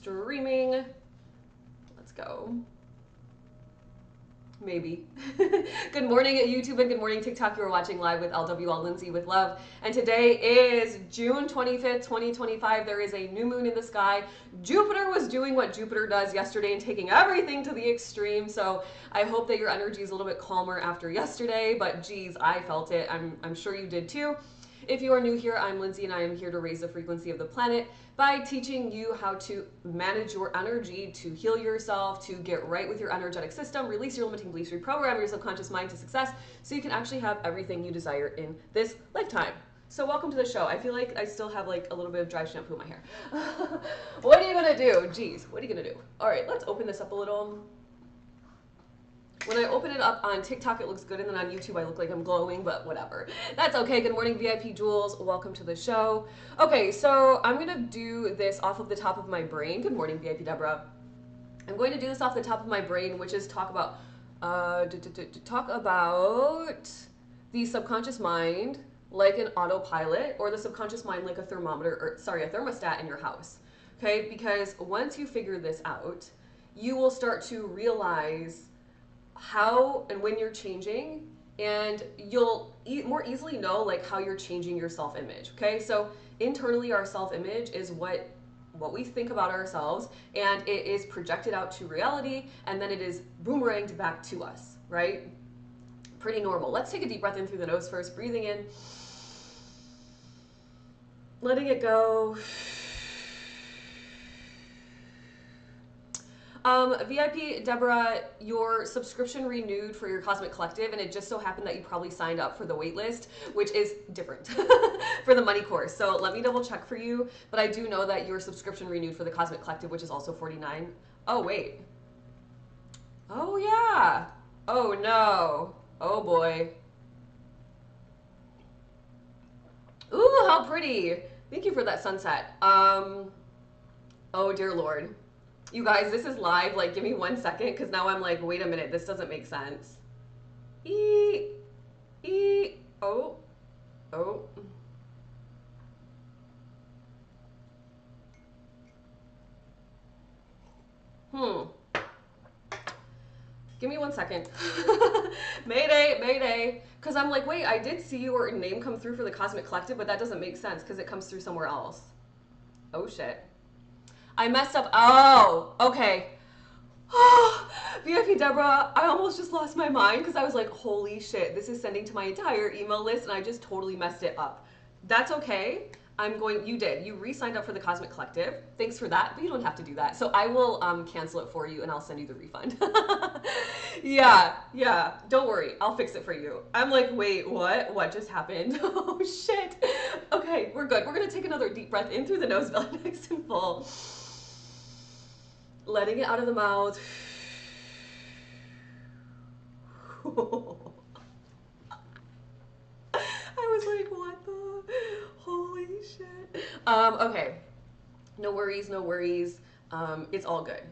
streaming. Let's go. Maybe. Good morning at YouTube and good morning TikTok. You are watching live with LWL Lindsay with love. And today is June 25th, 2025. There is a new moon in the sky. Jupiter was doing what Jupiter does yesterday and taking everything to the extreme. So I hope that your energy is a little bit calmer after yesterday, but geez, I felt it. I'm sure you did too. If you are new here, I'm Lindsay and I am here to raise the frequency of the planet by teaching you how to manage your energy, to heal yourself, to get right with your energetic system, release your limiting beliefs, reprogram your subconscious mind to success so you can actually have everything you desire in this lifetime. So welcome to the show. I feel like I still have like a little bit of dry shampoo in my hair. What are you gonna do? Jeez, what are you gonna do? All right, let's open this up a little. When I open it up on TikTok, it looks good, and then on YouTube, I look like I'm glowing, but whatever. That's okay. Good morning, VIP Jewels. Welcome to the show. Okay, so I'm going to do this off of the top of my brain. Good morning, VIP Deborah. I'm going to do this off the top of my brain, which is talk about the subconscious mind like an autopilot, or the subconscious mind like a thermometer, or sorry, a thermostat in your house. Okay, because once you figure this out, you will start to realize how and when you're changing, and you'll more easily know like how you're changing your self-image. Okay, so internally our self-image is what we think about ourselves, and it is projected out to reality, and then it is boomeranged back to us, right? Pretty normal. Let's take a deep breath in through the nose first, breathing in, letting it go. VIP Deborah, your subscription renewed for your Cosmic Collective, and it just so happened that you probably signed up for the wait list, which is different for the money course. So let me double check for you, but I do know that your subscription renewed for the Cosmic Collective, which is also $49. Oh, wait. Oh, yeah. Oh, no. Oh, boy. Ooh, how pretty. Thank you for that sunset. Oh, dear Lord. You guys, this is live. Like, give me 1 second, because now I'm like, wait a minute, this doesn't make sense. Oh. Give me 1 second. Mayday. Because I'm like, wait, I did see your name come through for the Cosmic Collective, but that doesn't make sense because it comes through somewhere else. Oh, shit. I messed up. Oh, okay. VIP Deborah, I almost just lost my mind because I was like, holy shit, this is sending to my entire email list and I just totally messed it up. That's okay. You re-signed up for the Cosmic Collective. Thanks for that, but you don't have to do that. So I will cancel it for you and I'll send you the refund. Yeah, don't worry. I'll fix it for you. I'm like, wait, what? What just happened? Oh shit. Okay, we're good. We're gonna take another deep breath in through the nose, belly nice and full. Letting it out of the mouth. I was like, what the? Holy shit. Okay. No worries. It's all good.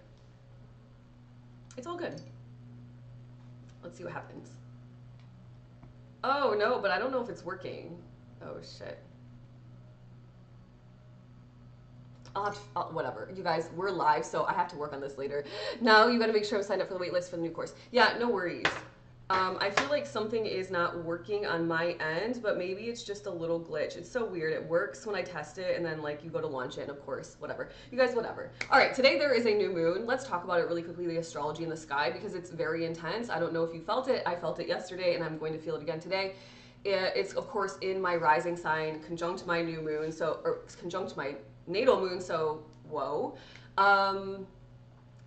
It's all good. Let's see what happens. Oh, no, but I don't know if it's working. Oh, shit. I'll have to, whatever. You guys, we're live, so I have to work on this later. Now you gotta make sure I'm signed up for the wait list for the new course. Yeah, no worries. I feel like something is not working on my end, but maybe it's just a little glitch. It's so weird. It works when I test it, and then like you go to launch it, and of course, whatever. You guys, whatever. All right, today there is a new moon. Let's talk about it really quickly, the astrology in the sky, because it's very intense. I don't know if you felt it. I felt it yesterday, and I'm going to feel it again today. It's, of course, in my rising sign, conjunct my new moon, or conjunct my natal moon, so whoa.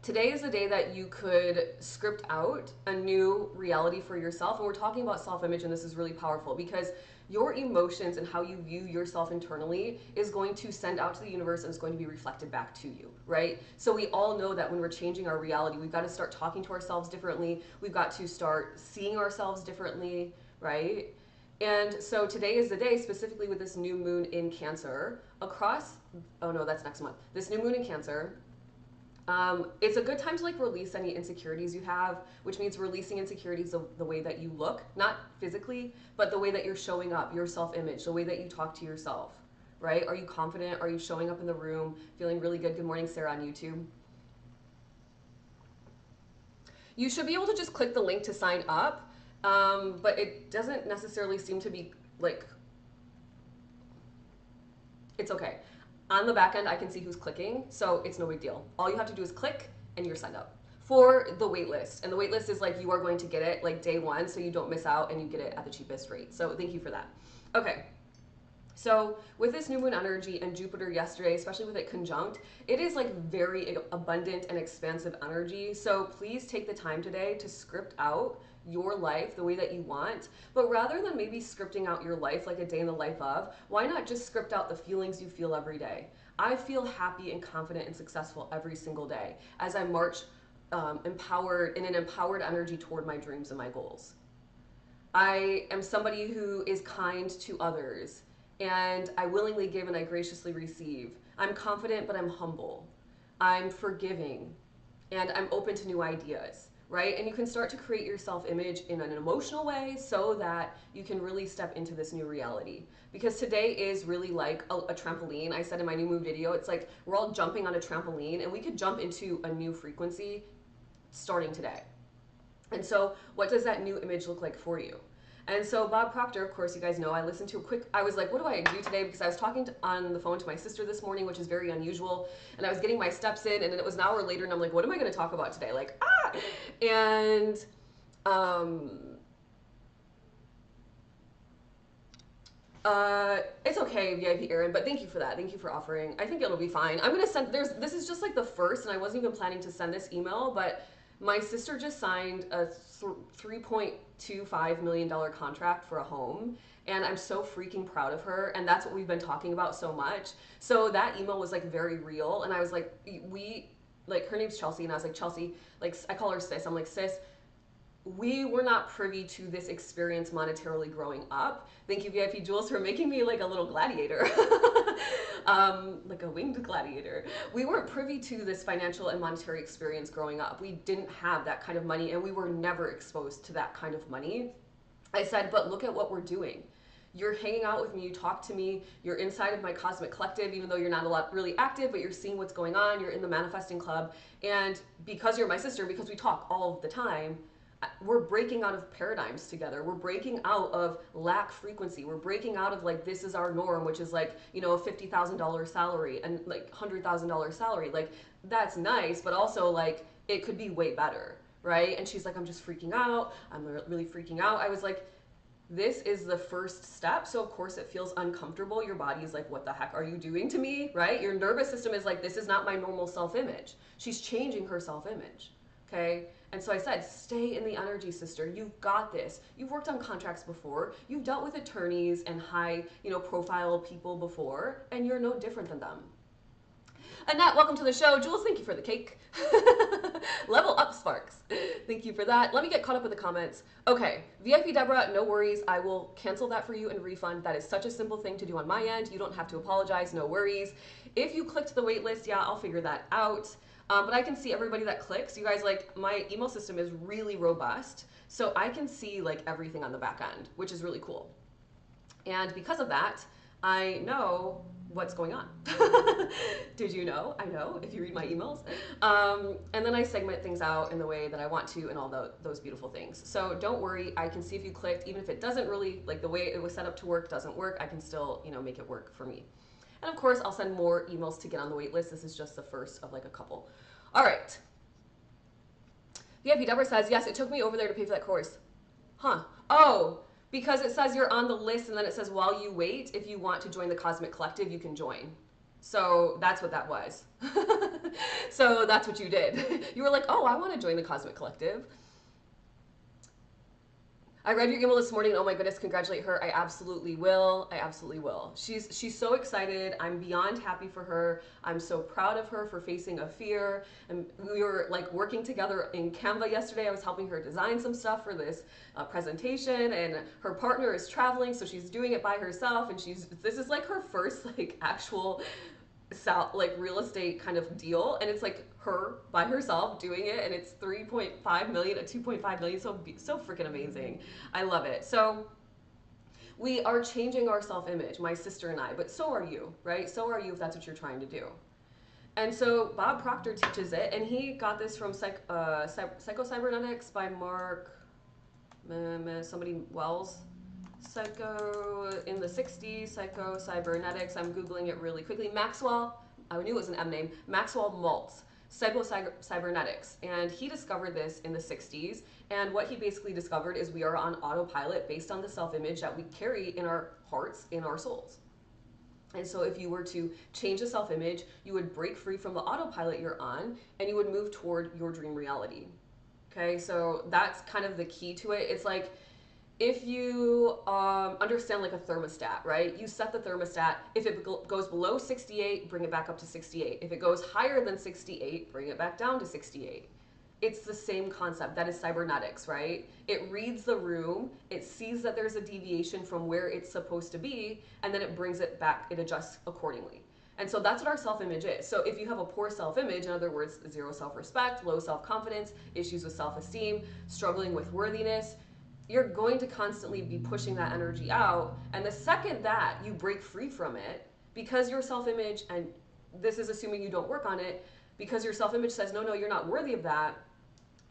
Today is the day that you could script out a new reality for yourself. And we're talking about self-image, and this is really powerful because your emotions and how you view yourself internally is going to send out to the universe and it's going to be reflected back to you, right? So we all know that when we're changing our reality, we've got to start talking to ourselves differently. We've got to start seeing ourselves differently, right? And so today is the day, specifically with this new moon in Cancer, oh no, that's next month. This new moon in Cancer, it's a good time to like release any insecurities you have, which means releasing insecurities of the way that you look, not physically, but the way that you're showing up, your self-image, the way that you talk to yourself, right? Are you confident? Are you showing up in the room, feeling really good? Good morning, Sarah on YouTube. You should be able to just click the link to sign up, but it doesn't necessarily seem to be like, it's okay. On the back end, I can see who's clicking, so it's no big deal. All you have to do is click and you're signed up for the wait list. And the wait list is like you are going to get it like day one, so you don't miss out and you get it at the cheapest rate. So thank you for that. Okay. So with this new moon energy and Jupiter yesterday, especially with it conjunct, it is like very abundant and expansive energy. So please take the time today to script out your life the way that you want. But rather than maybe scripting out your life like a day in the life of, why not just script out the feelings you feel every day? I feel happy and confident and successful every single day as I march empowered in an empowered energy toward my dreams and my goals. I am somebody who is kind to others, and I willingly give and I graciously receive. I'm confident, but I'm humble. I'm forgiving, and I'm open to new ideas, right? And you can start to create your self-image in an emotional way so that you can really step into this new reality. Because today is really like a trampoline. I said in my new moon video, it's like we're all jumping on a trampoline, and we could jump into a new frequency starting today. And so what does that new image look like for you? And so Bob Proctor, of course, you guys know, I listened to a quick, I was like, what do I do today? Because I was talking on the phone to my sister this morning, which is very unusual. And I was getting my steps in, and it was an hour later, and I'm like, what am I going to talk about today? Like, and it's okay, VIP Aaron, but thank you for that. Thank you for offering. I think it'll be fine. I'm going to send, this is just like the first, and I wasn't even planning to send this email, but my sister just signed a $3.25 million contract for a home, and I'm so freaking proud of her, and that's what we've been talking about so much. So that email was like very real, and I was like, her name's Chelsea, and I was like, Chelsea, like I call her sis, I'm like, sis, we were not privy to this experience monetarily growing up. Thank you, VIP Jules, for making me like a little gladiator. Like a winged gladiator. We weren't privy to this financial and monetary experience growing up. We didn't have that kind of money, and we were never exposed to that kind of money. I said, but look at what we're doing. You're hanging out with me, you talk to me, you're inside of my Cosmic Collective, even though you're not a lot really active, but you're seeing what's going on, you're in the Manifesting Club, and because you're my sister, because we talk all the time, we're breaking out of paradigms together. We're breaking out of lack frequency. We're breaking out of like, this is our norm, which is like, you know, a $50,000 salary and like $100,000 salary. Like, that's nice, but also like, it could be way better, right? And she's like, I'm just freaking out. I'm really freaking out. I was like, this is the first step. So of course it feels uncomfortable. Your body is like, what the heck are you doing to me, right? Your nervous system is like, this is not my normal self-image. She's changing her self-image, okay? And so I said, stay in the energy, sister. You've got this. You've worked on contracts before. You've dealt with attorneys and high, profile people before, and you're no different than them. Annette, welcome to the show. Jules, thank you for the cake. Level up, Sparks. Thank you for that. Let me get caught up with the comments. Okay, VIP Deborah, no worries. I will cancel that for you and refund. That is such a simple thing to do on my end. You don't have to apologize, no worries. If you clicked the wait list, yeah, I'll figure that out. But I can see everybody that clicks. You guys, like, my email system is really robust, so I can see like everything on the back end, which is really cool. And because of that, I know what's going on. Did you know? I know if you read my emails. And then I segment things out in the way that I want to and all those beautiful things. So don't worry, I can see if you clicked, even if it doesn't really, like the way it was set up to work doesn't work, I can still, make it work for me. And of course, I'll send more emails to get on the wait list. This is just the first of like a couple. All right. VIP Deborah says, yes, it took me over there to pay for that course. Huh. Oh, because it says you're on the list and then it says while you wait, if you want to join the Cosmic Collective, you can join. So that's what that was. So that's what you did. You were like, oh, I want to join the Cosmic Collective. I read your email this morning, and oh my goodness, congratulate her. I absolutely will. I absolutely will. She's so excited. I'm beyond happy for her. I'm so proud of her for facing a fear. And we were like working together in Canva yesterday. I was helping her design some stuff for this presentation, and her partner is traveling, so she's doing it by herself. And this is like her first like actual real estate kind of deal, and it's like her by herself doing it, and it's 3.5 million at 2.5 million. So freaking amazing. I love it. So We are changing our self-image, my sister and I, but so are you, right? So are you if that's what you're trying to do. And so Bob Proctor teaches it, and he got this from Psycho-Cybernetics by Mark, somebody Wells. Psycho in the 60s, Psycho-Cybernetics. I'm Googling it really quickly. Maxwell, I knew it was an M name, Maxwell Maltz. Psycho-Cybernetics. And he discovered this in the 60s. And what he basically discovered is we are on autopilot based on the self-image that we carry in our hearts, in our souls. And so if you were to change the self-image, you would break free from the autopilot you're on and you would move toward your dream reality. Okay, so that's kind of the key to it. It's like if you understand like a thermostat, right? You set the thermostat. If it goes below 68, bring it back up to 68. If it goes higher than 68, bring it back down to 68. It's the same concept. That is cybernetics, right? It reads the room, it sees that there's a deviation from where it's supposed to be, and then it brings it back, it adjusts accordingly. And so that's what our self-image is. So if you have a poor self-image, in other words, zero self-respect, low self-confidence, issues with self-esteem, struggling with worthiness, you're going to constantly be pushing that energy out. And the second that you break free from it, because your self-image, and this is assuming you don't work on it, because your self-image says, no, you're not worthy of that,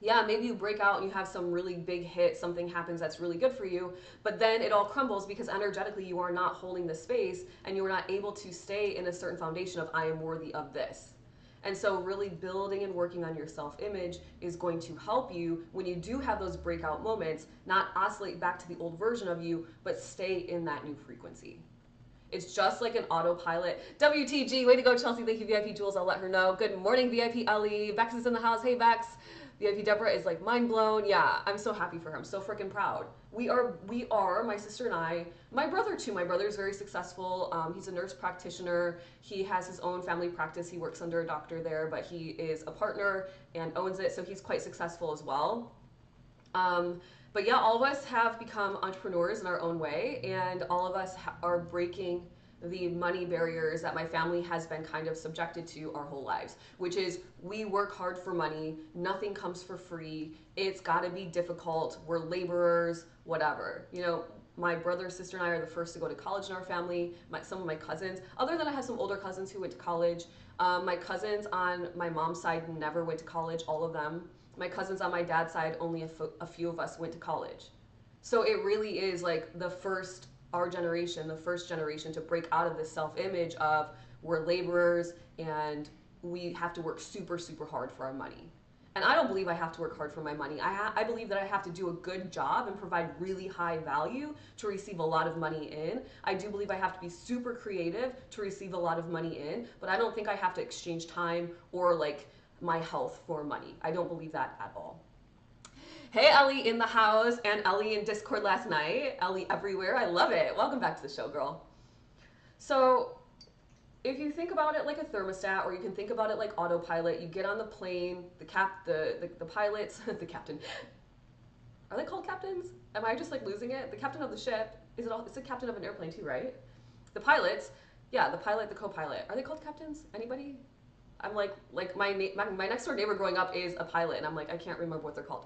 yeah, maybe you break out and you have some really big hit, something happens that's really good for you, but then it all crumbles because energetically you are not holding the space and you are not able to stay in a certain foundation of I am worthy of this. And so really building and working on your self-image is going to help you when you do have those breakout moments, not oscillate back to the old version of you, but stay in that new frequency. It's just like an autopilot. WTG, way to go, Chelsea. Thank you, VIP Jules. I'll let her know. Good morning, VIP Ellie. Bex is in the house. Hey, Bex. VIP Deborah is like mind blown. Yeah, I'm so happy for her. I'm so freaking proud. We are, my sister and I, my brother too. My brother is very successful. He's a nurse practitioner. He has his own family practice. He works under a doctor there, but he is a partner and owns it. So he's quite successful as well. But yeah, all of us have become entrepreneurs in our own way, and all of us are breaking the money barriers that my family has been kind of subjected to our whole lives, which is we work hard for money, nothing comes for free, it's gotta be difficult, we're laborers, whatever. You know, my brother, sister, and I are the first to go to college in our family. Some of my cousins, other than I have some older cousins who went to college, my cousins on my mom's side never went to college, all of them. My cousins on my dad's side, only a few of us went to college. So it really is like our generation, the first generation to break out of this self-image of we're laborers and we have to work super, super hard for our money. And I don't believe I have to work hard for my money. I believe that I have to do a good job and provide really high value to receive a lot of money in. I do believe I have to be super creative to receive a lot of money in, but I don't think I have to exchange time or like my health for money. I don't believe that at all. Hey, Ellie in the house, and Ellie in Discord last night. Ellie everywhere. I love it. Welcome back to the show, girl. So if you think about it like a thermostat, or you can think about it like autopilot, you get on the plane, the pilots, the captain. Are they called captains? Am I just like losing it? The captain of the ship, it's the captain of an airplane too, right? The pilots, yeah, the pilot, the co-pilot. Are they called captains? Anybody? I'm like my next door neighbor growing up is a pilot, and I'm like, I can't remember what they're called.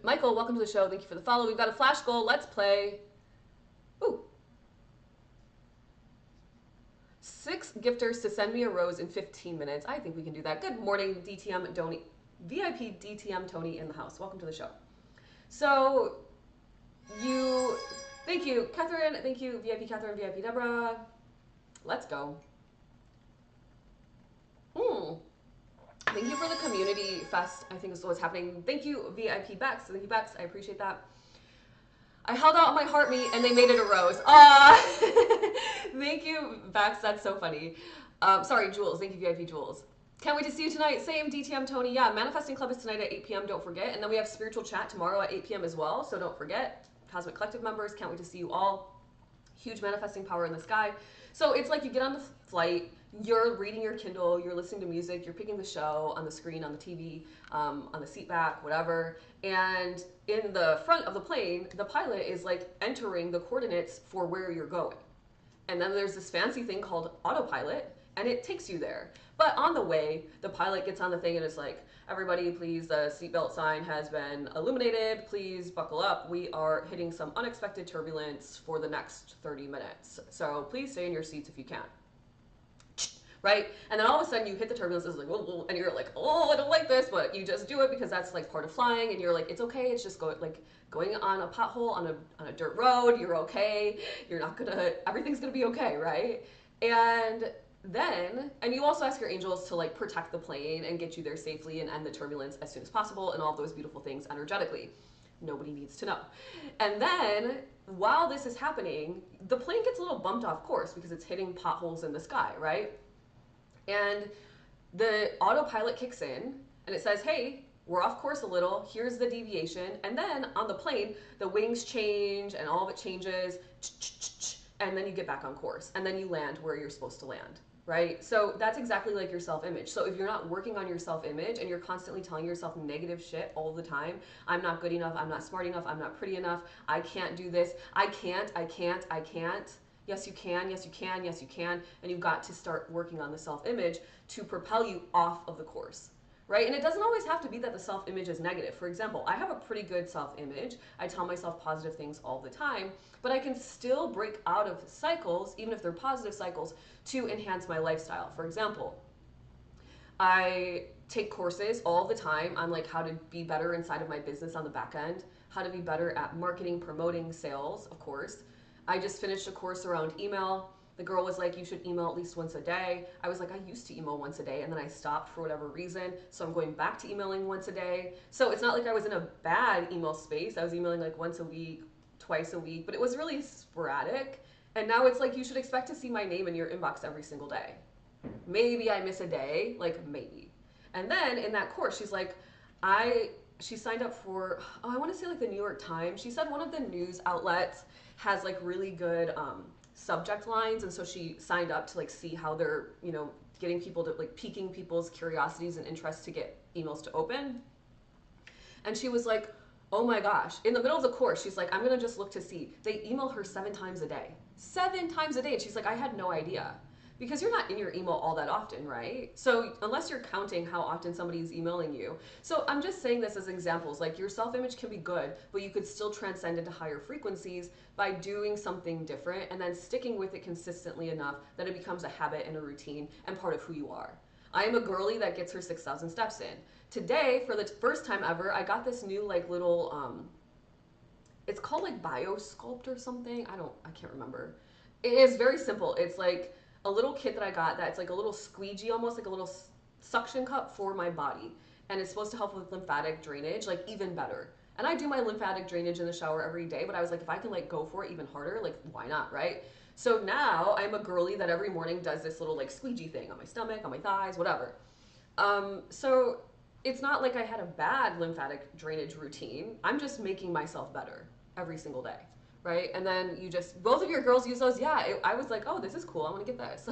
Michael, welcome to the show. Thank you for the follow. We've got a flash goal. Let's play. Ooh. 6 gifters to send me a rose in 15 minutes. I think we can do that. Good morning, DTM Tony. VIP DTM Tony in the house. Welcome to the show. So, thank you, Catherine. Thank you, VIP Catherine, VIP Deborah. Let's go. Thank you for the community fest, I think is what's happening. Thank you, VIP Bex. Thank you, Bex. I appreciate that. I held out my heart meat and they made it a rose. Thank you, Bex. That's so funny. Sorry, Jules. Thank you, VIP Jules. Can't wait to see you tonight. Same, DTM Tony. Yeah, Manifesting Club is tonight at 8 p.m. Don't forget. And then we have Spiritual Chat tomorrow at 8 p.m. as well. So don't forget. Cosmic Collective members. Can't wait to see you all. Huge manifesting power in the sky. So it's like you get on the flight. You're reading your Kindle, you're listening to music, you're picking the show on the screen, on the TV, on the seat back, whatever. And in the front of the plane, the pilot is like entering the coordinates for where you're going. And then there's this fancy thing called autopilot. and it takes you there. But on the way, the pilot gets on the thing and it's like, everybody, please, the seatbelt sign has been illuminated. Please buckle up. We are hitting some unexpected turbulence for the next 30 minutes. So please stay in your seats if you can. Right? And then all of a sudden you hit the turbulence, it's like, whoa, and you're like, oh, I don't like this, but you just do it because that's like part of flying, and you're like, it's okay, it's just going on a pothole on a dirt road, you're okay, you're not gonna, everything's gonna be okay, right? And you also ask your angels to like protect the plane and get you there safely and end the turbulence as soon as possible and all those beautiful things energetically. Nobody needs to know. And then while this is happening, the plane gets a little bumped off course because it's hitting potholes in the sky, right? And the autopilot kicks in and it says, hey, we're off course a little, here's the deviation. And then on the plane, the wings change and all of it changes, and then you get back on course and then you land where you're supposed to land, right? So that's exactly like your self-image. So if you're not working on your self-image and you're constantly telling yourself negative shit all the time, I'm not good enough, I'm not smart enough, I'm not pretty enough, I can't do this, I can't. Yes, you can, yes, you can, yes, you can. And you've got to start working on the self-image to propel you off of the course, right? And it doesn't always have to be that the self-image is negative. For example, I have a pretty good self-image. I tell myself positive things all the time, but I can still break out of cycles, even if they're positive cycles, to enhance my lifestyle. For example, I take courses all the time on like how to be better inside of my business on the back end, how to be better at marketing, promoting, sales, of course. I just finished a course around email. The girl was like, you should email at least once a day. I was like, I used to email once a day and then I stopped for whatever reason. So I'm going back to emailing once a day. So it's not like I was in a bad email space. I was emailing like once a week, twice a week, but it was really sporadic. And now it's like, you should expect to see my name in your inbox every single day. Maybe I miss a day, like maybe. And then in that course, she's like, she signed up for, I want to say like the New York Times. She said one of the news outlets has like really good subject lines, and so she signed up to like see how they're, getting people to like piquing people's curiosities and interests to get emails to open. And she was like, oh my gosh, in the middle of the course, she's like, I'm gonna just look to see. They email her 7 times a day. 7 times a day. And she's like, I had no idea. Because you're not in your email all that often, right? So unless you're counting how often somebody's emailing you. So I'm just saying this as examples, like your self-image can be good, but you could still transcend into higher frequencies by doing something different and then sticking with it consistently enough that it becomes a habit and a routine and part of who you are. I am a girly that gets her 6,000 steps in. Today, for the first time ever, I got this new like little, it's called like BioSculpt or something. I can't remember. It is very simple. It's like a little kit that I got that's like a little squeegee, almost like a little suction cup for my body. And it's supposed to help with lymphatic drainage, like even better. And I do my lymphatic drainage in the shower every day, but I was like, if I can like go for it even harder, like why not, right? So now I'm a girly that every morning does this little like squeegee thing on my stomach, on my thighs, whatever. So it's not like I had a bad lymphatic drainage routine. I'm just making myself better every single day. Right? And then you just, both of your girls use those. Yeah, I was like, oh, this is cool. I want to get this.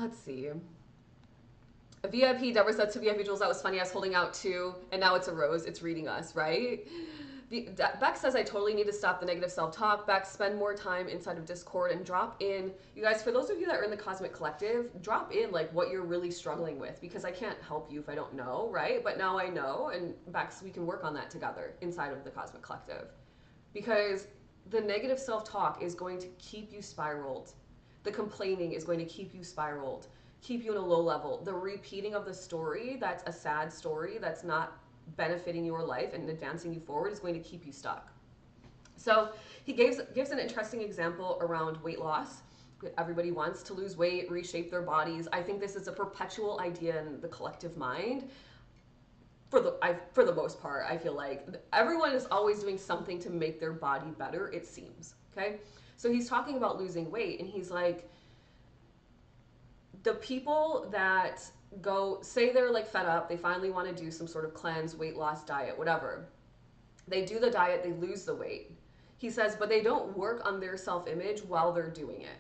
Let's see. A VIP, Deborah said to VIP Jules, that was funny. I was holding out too, and now it's a rose. It's reading us, right? Beck says, I totally need to stop the negative self-talk. Beck, spend more time inside of Discord and drop in. You guys, for those of you that are in the Cosmic Collective, drop in like what you're really struggling with, because I can't help you if I don't know, right? But now I know, and Beck, we can work on that together inside of the Cosmic Collective. Because the negative self-talk is going to keep you spiraled. The complaining is going to keep you spiraled, keep you in a low level. The repeating of the story, that's a sad story, that's not benefiting your life and advancing you forward, is going to keep you stuck. So he gives an interesting example around weight loss. Everybody wants to lose weight, reshape their bodies. I think this is a perpetual idea in the collective mind. For the most part, I feel like everyone is always doing something to make their body better, it seems. Okay? So he's talking about losing weight, and he's like, the people that say they're like fed up, they finally want to do some sort of cleanse, weight loss diet, whatever. They do the diet, they lose the weight. He says, but they don't work on their self-image while they're doing it.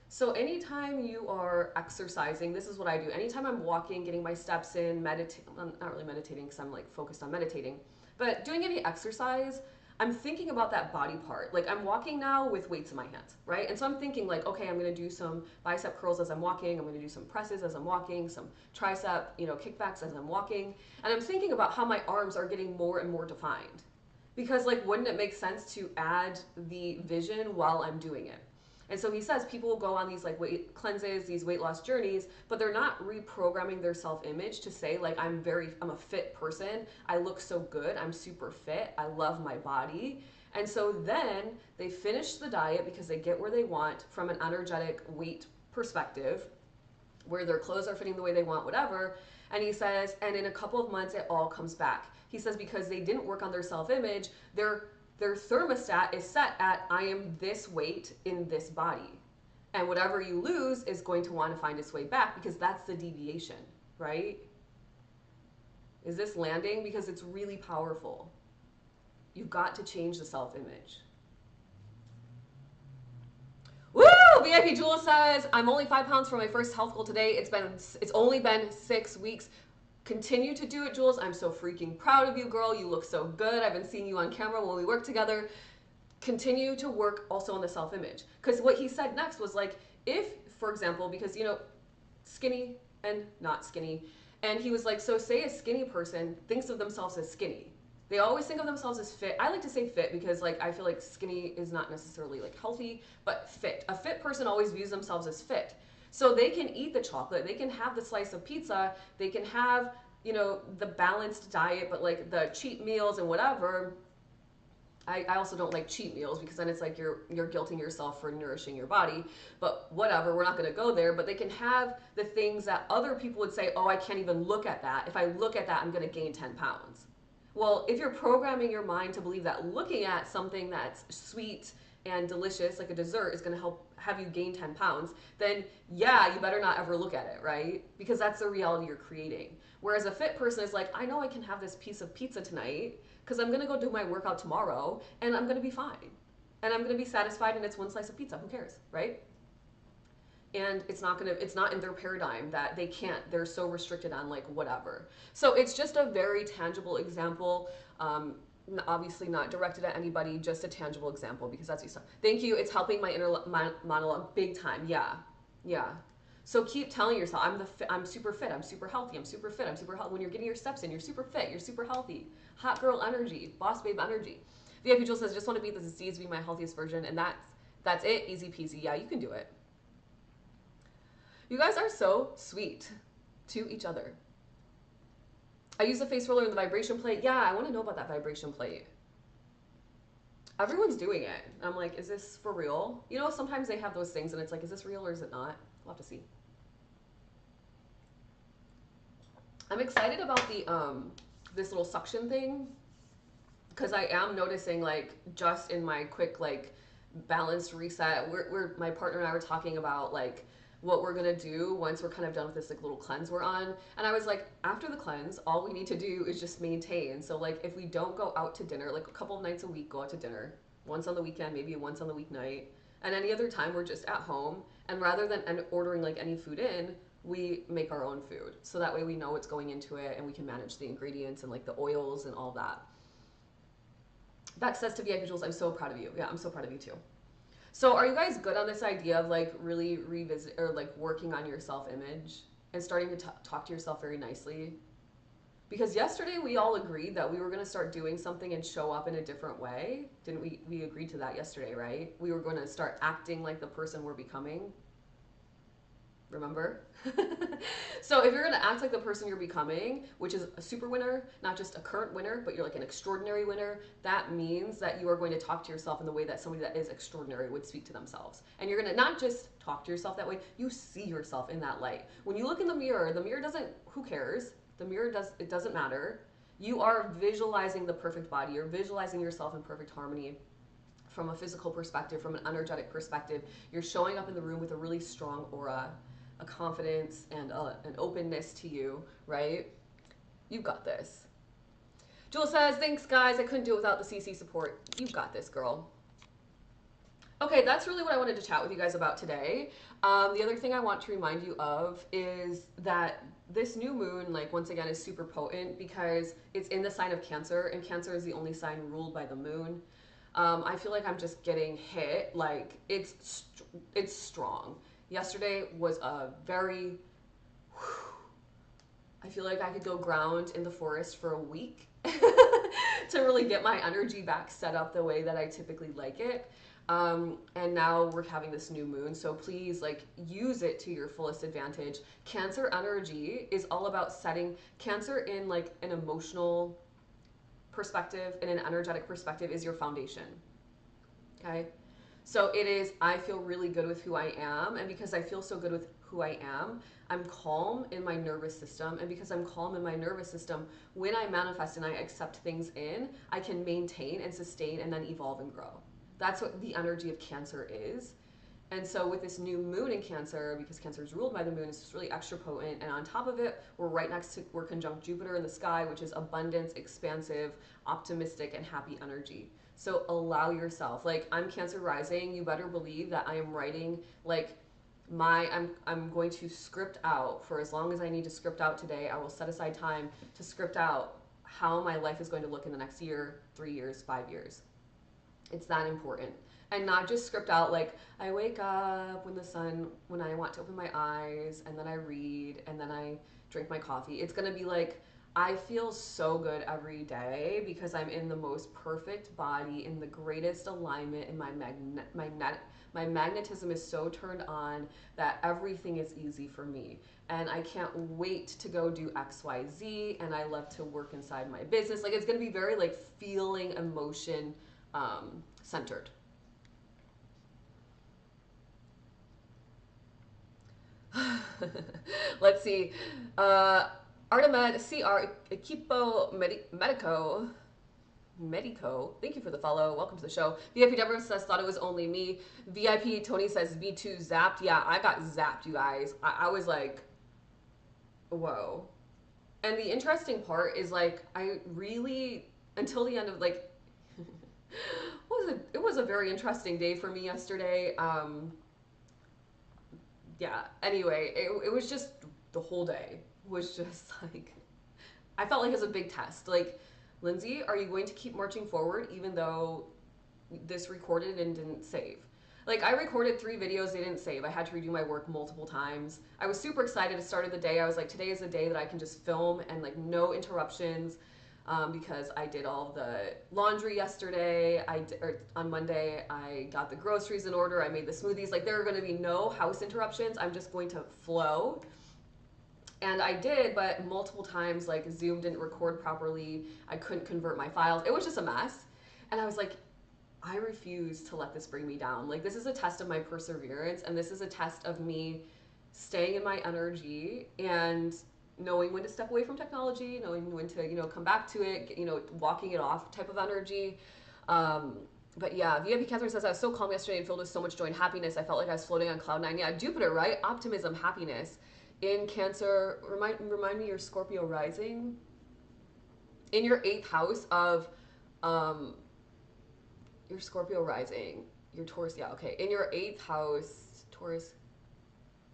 So anytime you are exercising, this is what I do. Anytime I'm walking, getting my steps in, I'm not really meditating because I'm like focused on meditating, but doing any exercise, I'm thinking about that body part. Like I'm walking now with weights in my hands, right? And so I'm thinking like, okay, I'm gonna do some bicep curls as I'm walking. I'm gonna do some presses as I'm walking, some tricep, kickbacks as I'm walking. And I'm thinking about how my arms are getting more and more defined. Because like, wouldn't it make sense to add the vision while I'm doing it? And so he says people will go on these like weight cleanses, these weight loss journeys, but they're not reprogramming their self-image to say like I'm a fit person. I look so good. I'm super fit. I love my body. And so then they finish the diet because they get where they want from an energetic weight perspective, where their clothes are fitting the way they want, whatever. And he says, and in a couple of months, it all comes back. He says because they didn't work on their self-image, their thermostat is set at I am this weight in this body. And whatever you lose is going to want to find its way back because that's the deviation, right? Is this landing? Because it's really powerful. You've got to change the self-image. Woo! VIP Jewel says, I'm only 5 pounds from my first health goal today. It's only been 6 weeks. Continue to do it, Jules. I'm so freaking proud of you, girl. You look so good. I've been seeing you on camera when we work together. Continue to work also on the self-image. Because what he said next was like, if, for example, because, skinny and not skinny. And he was like, so say a skinny person thinks of themselves as skinny. They always think of themselves as fit. I like to say fit because like I feel like skinny is not necessarily like healthy, but fit. A fit person always views themselves as fit. So they can eat the chocolate, they can have the slice of pizza, they can have, the balanced diet, but like the cheat meals and whatever. I also don't like cheat meals because then it's like you're guilting yourself for nourishing your body, but whatever, we're not gonna go there. But they can have the things that other people would say, oh, I can't even look at that. If I look at that, I'm gonna gain 10 pounds. Well, if you're programming your mind to believe that looking at something that's sweet and delicious, like a dessert, is going to help have you gain 10 pounds, then yeah, you better not ever look at it, right? Because that's the reality you're creating. Whereas a fit person is like, I know I can have this piece of pizza tonight because I'm going to go do my workout tomorrow and I'm going to be fine. And I'm going to be satisfied and it's one slice of pizza. Who cares, right? And it's not in their paradigm that they can't, they're so restricted on like whatever. So it's just a very tangible example. Obviously not directed at anybody, just a tangible example because that's you. Thank you. It's helping my inner monologue big time. Yeah. So keep telling yourself, I'm super fit. I'm super healthy. I'm super fit. I'm super healthy. When you're getting your steps in, you're super fit. You're super healthy. Hot girl energy. Boss babe energy. VIP Jewel says, just want to beat the disease, be my healthiest version, and that's it. Easy peasy. Yeah, you can do it. You guys are so sweet to each other. I use the face roller and the vibration plate. Yeah, I want to know about that vibration plate. Everyone's doing it. I'm like, is this for real? Sometimes they have those things and it's like, is this real or is it not? We'll have to see. I'm excited about the this little suction thing because I am noticing like just in my quick like balanced reset, my partner and I were talking about like what we're gonna do once we're kind of done with this like little cleanse we're on. And I was like, after the cleanse, all we need to do is just maintain. So like if we don't go out to dinner, like a couple of nights a week, go out to dinner, once on the weekend, maybe once on the weeknight, and any other time we're just at home. And rather than ordering like any food in, we make our own food. So that way we know what's going into it and we can manage the ingredients and like the oils and all that. Beck says to VIP Jules, I'm so proud of you. Yeah, I'm so proud of you too. So are you guys good on this idea of like really revisit or like working on your self-image and starting to talk to yourself very nicely? Because yesterday we all agreed that we were going to start doing something and show up in a different way. Didn't we? We agreed to that yesterday, right? We were going to start acting like the person we're becoming. Remember? So if you're going to act like the person you're becoming, which is a super winner, not just a current winner, but you're like an extraordinary winner, that means that you are going to talk to yourself in the way that somebody that is extraordinary would speak to themselves. And you're going to not just talk to yourself that way, you see yourself in that light. When you look in the mirror doesn't, who cares? The mirror it doesn't matter. You are visualizing the perfect body. You're visualizing yourself in perfect harmony from a physical perspective, from an energetic perspective. You're showing up in the room with a really strong aura, a confidence and an openness to you, right? You've got this. Jewel says, thanks guys, I couldn't do it without the CC support. You've got this, girl. Okay, that's really what I wanted to chat with you guys about today. The other thing I want to remind you of is that this new moon, like, once again, is super potent because it's in the sign of Cancer, and Cancer is the only sign ruled by the moon. I feel like I'm just getting hit. Like, it's strong. Yesterday was a very. I feel like I could go ground in the forest for a week to really get my energy back set up the way that I typically like it. And now we're having this new moon, so please, like, use it to your fullest advantage. Cancer energy is all about setting Cancer in, like, an emotional perspective and an energetic perspective is your foundation. Okay, so it is, I feel really good with who I am, and because I feel so good with who I am, I'm calm in my nervous system, and because I'm calm in my nervous system, when I manifest and I accept things in, I can maintain and sustain and then evolve and grow. That's what the energy of Cancer is. And so with this new moon in Cancer, because Cancer is ruled by the moon, it's just really extra potent. And on top of it, we're conjunct Jupiter in the sky, which is abundance, expansive, optimistic, and happy energy. So allow yourself, like, I'm Cancer rising, you better believe that I am writing, like, I'm going to script out for as long as I need to script out today. I will set aside time to script out how my life is going to look in the next year, 3 years, 5 years. It's that important. And not just script out, like, I wake up when I want to open my eyes, and then I read, and then I drink my coffee. It's gonna be like, I feel so good every day because I'm in the most perfect body, in the greatest alignment, and my magnetism is so turned on that everything is easy for me. And I can't wait to go do XYZ, and I love to work inside my business. Like, it's gonna be very, like, feeling, emotion, centered. Let's see. Artemed CR Equipo Medico. Thank you for the follow. Welcome to the show. VIP Deborah says, thought it was only me. VIP Tony says, me too, zapped. Yeah, I got zapped, you guys. I was like, whoa. And the interesting part is, like, I really, until the end of, like, it was a very interesting day for me yesterday. Yeah, anyway, it was just, the whole day was just like, I felt like it was a big test. Like, Lindsay, are you going to keep marching forward even though this recorded and didn't save? Like, I recorded 3 videos, they didn't save. I had to redo my work multiple times. I was super excited to start of the day. I was like, today is a day that I can just film and, like, no interruptions. Because I did all the laundry yesterday. On Monday, I got the groceries in order. I made the smoothies. Like, there are going to be no house interruptions. I'm just going to flow. And I did, but multiple times, like, Zoom didn't record properly. I couldn't convert my files. It was just a mess. And I was like, I refuse to let this bring me down. Like, this is a test of my perseverance, and this is a test of me staying in my energy and knowing when to step away from technology, knowing when to, come back to it, walking it off type of energy. But yeah, VIP Catherine says, I was so calm yesterday and filled with so much joy and happiness. I felt like I was floating on cloud 9. Yeah, Jupiter, right? Optimism, happiness. In Cancer, remind me your Scorpio rising. In your 8th house of your Scorpio rising, your Taurus, yeah, okay. In your 8th house, Taurus,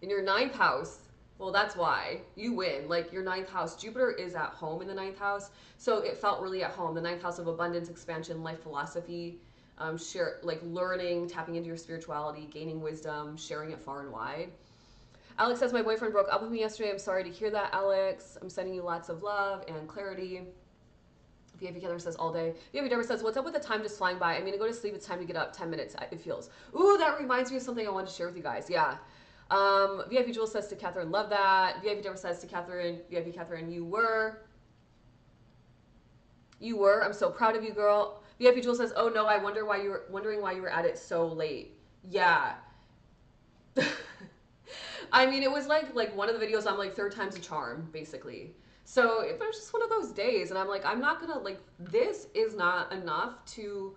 in your 9th house, well, that's why you win. Like, your 9th house, Jupiter is at home in the 9th house, so it felt really at home. The 9th house of abundance, expansion, life philosophy, learning, tapping into your spirituality, gaining wisdom, sharing it far and wide. Alex says, my boyfriend broke up with me yesterday. I'm sorry to hear that, Alex. I'm sending you lots of love and clarity. VIP Keller says, all day. VIP Deborah says, what's up with the time just flying by? I'm going to go to sleep. It's time to get up. 10 minutes, it feels. Ooh, that reminds me of something I wanted to share with you guys. Yeah. VIP Jewel says to Catherine, love that. VIP Deborah says to Catherine, VIP Catherine, you were. I'm so proud of you, girl. VIP Jewel says, oh no, I wondering why you were at it so late. Yeah. I mean, it was like one of the videos, I'm like 3rd time's a charm, basically. So it was just one of those days, and I'm like, I'm not gonna, like, this is not enough to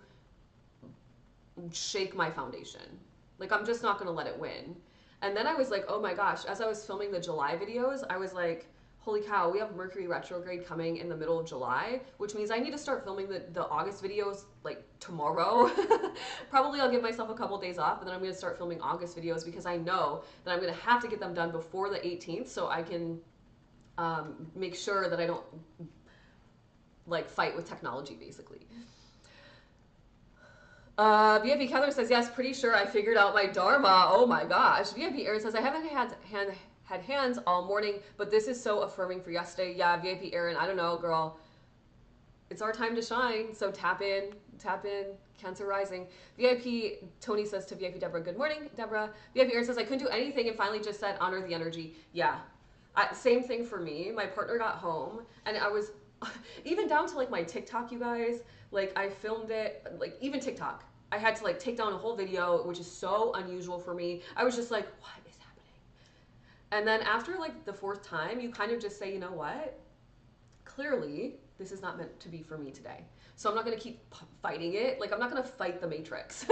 shake my foundation. Like, I'm just not gonna let it win. And then I was like, oh my gosh, as I was filming the July videos, I was like, Holy cow, we have Mercury retrograde coming in the middle of July, which means I need to start filming the August videos like tomorrow. Probably I'll give myself a couple days off, and then I'm going to start filming August videos because I know that I'm going to have to get them done before the 18th so I can make sure that I don't like fight with technology, basically. VIP Keller says, yes, pretty sure I figured out my Dharma. Oh my gosh. VIP Aaron says, I haven't had hands all morning, but this is so affirming for yesterday. Yeah, VIP Aaron, I don't know, girl. It's our time to shine, so tap in, Cancer rising. VIP Tony says to VIP Deborah, good morning, Deborah. VIP Aaron says, I couldn't do anything and finally just said, honor the energy. Yeah, same thing for me. My partner got home and I was, even down to like my TikTok, you guys, like I filmed it, like even TikTok. I had to like take down a whole video, which is so unusual for me. I was just like, what is happening? And then after like the 4th time, you kind of just say, you know what? Clearly, this is not meant to be for me today. So I'm not going to keep fighting it. Like, I'm not going to fight the matrix.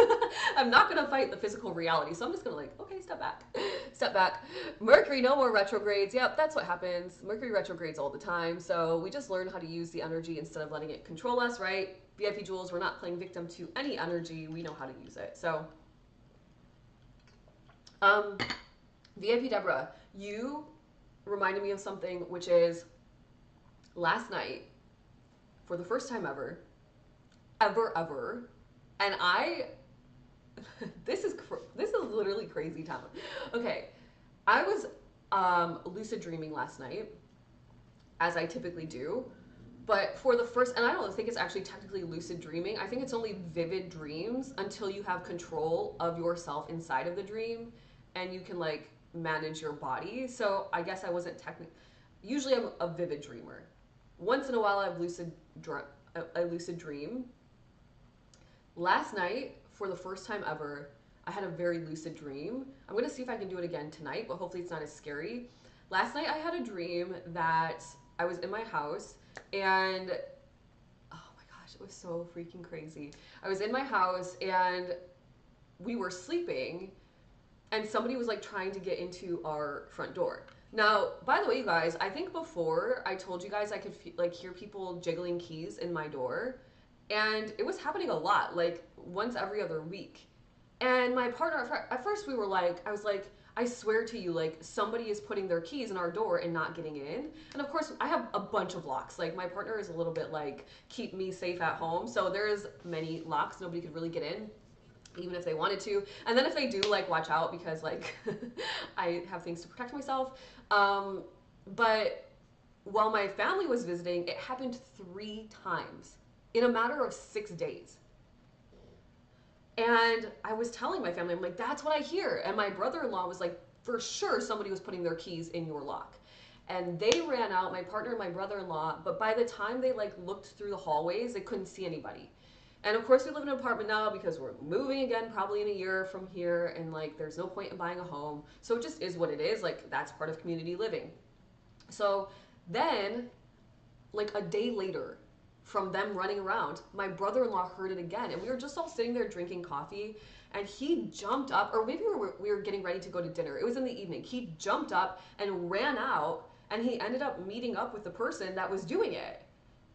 I'm not going to fight the physical reality. So I'm just going to like, okay, step back. Step back. Mercury, no more retrogrades. Yep, that's what happens. Mercury retrogrades all the time. So we just learn how to use the energy instead of letting it control us, right? VIP Jules, we're not playing victim to any energy. We know how to use it. So, VIP Deborah, you reminded me of something, which is last night, for the first time ever, and this is literally crazy town. Okay, I was lucid dreaming last night, as I typically do, but for the first, and I don't think it's actually technically lucid dreaming. I think it's only vivid dreams until you have control of yourself inside of the dream, and you can like manage your body. So I guess I wasn't technically. Usually I'm a vivid dreamer. Once in a while I have a lucid dream. Last night, for the first time ever, I had a very lucid dream. I'm gonna see if I can do it again tonight, but hopefully it's not as scary. Last night I had a dream that I was in my house and, oh my gosh, it was so freaking crazy. I was in my house and we were sleeping and somebody was like trying to get into our front door. Now, by the way, you guys, I think before I told you guys I could like hear people jiggling keys in my door, and it was happening a lot, like once every other week. And my partner, at first we were like, I was like, I swear to you, like somebody is putting their keys in our door and not getting in. And of course, I have a bunch of locks. Like my partner is a little bit like, keep me safe at home. So there's many locks, nobody could really get in, even if they wanted to. And then if they do, like, watch out because like I have things to protect myself. But while my family was visiting, it happened 3 times in a matter of 6 days. And I was telling my family, I'm like, that's what I hear. And my brother-in-law was like, for sure somebody was putting their keys in your lock. And they ran out, my partner and my brother-in-law, but by the time they like looked through the hallways, they couldn't see anybody. And of course we live in an apartment now because we're moving again probably in a year from here, and like there's no point in buying a home. So it just is what it is, like that's part of community living. So then, like a day later, from them running around, my brother-in-law heard it again, and we were just all sitting there drinking coffee, and he jumped up, or maybe we were getting ready to go to dinner. It was in the evening. He jumped up and ran out, and he ended up meeting up with the person that was doing it.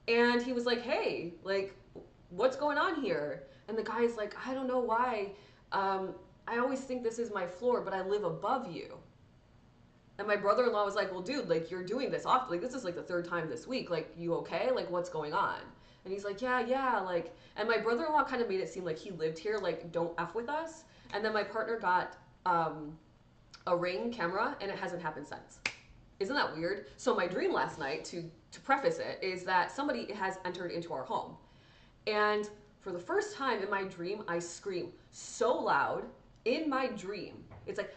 And he was like, hey, like, what's going on here? And the guy's like, I don't know why. I always think this is my floor, but I live above you. And my brother-in-law was like, well, dude, like, you're doing this often. Like, this is like the 3rd time this week. Like, you okay? Like, what's going on? And he's like, yeah, like, and my brother-in-law kind of made it seem like he lived here, like, don't F with us. And then my partner got a Ring camera, and it hasn't happened since. Isn't that weird? So my dream last night, to preface it, is that somebody has entered into our home. And for the first time in my dream, I scream so loud in my dream. It's like,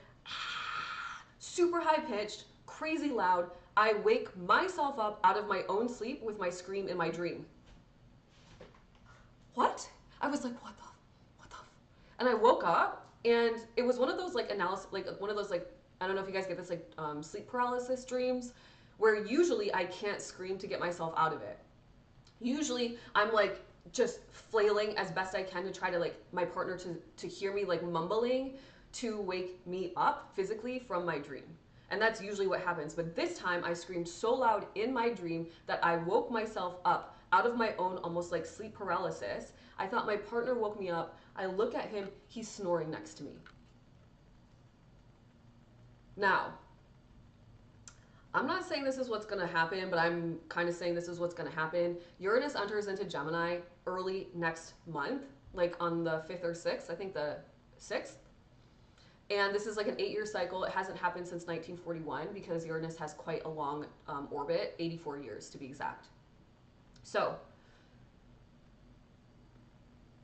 super high pitched, crazy loud. I wake myself up out of my own sleep with my scream in my dream. What? I was like, what the? And I woke up, and it was one of those like analysis, like one of those like, I don't know if you guys get this like sleep paralysis dreams, where usually I can't scream to get myself out of it. Usually I'm like just flailing as best I can to try to like my partner to hear me like mumbling to wake me up physically from my dream. And that's usually what happens. But this time I screamed so loud in my dream that I woke myself up out of my own almost like sleep paralysis. I thought my partner woke me up. I look at him, he's snoring next to me. Now, I'm not saying this is what's going to happen, but I'm kind of saying this is what's going to happen. Uranus enters into Gemini early next month, like on the 5th or 6th, I think the 6th. And this is like an 8-year cycle. It hasn't happened since 1941 because Uranus has quite a long orbit, 84 years to be exact. So,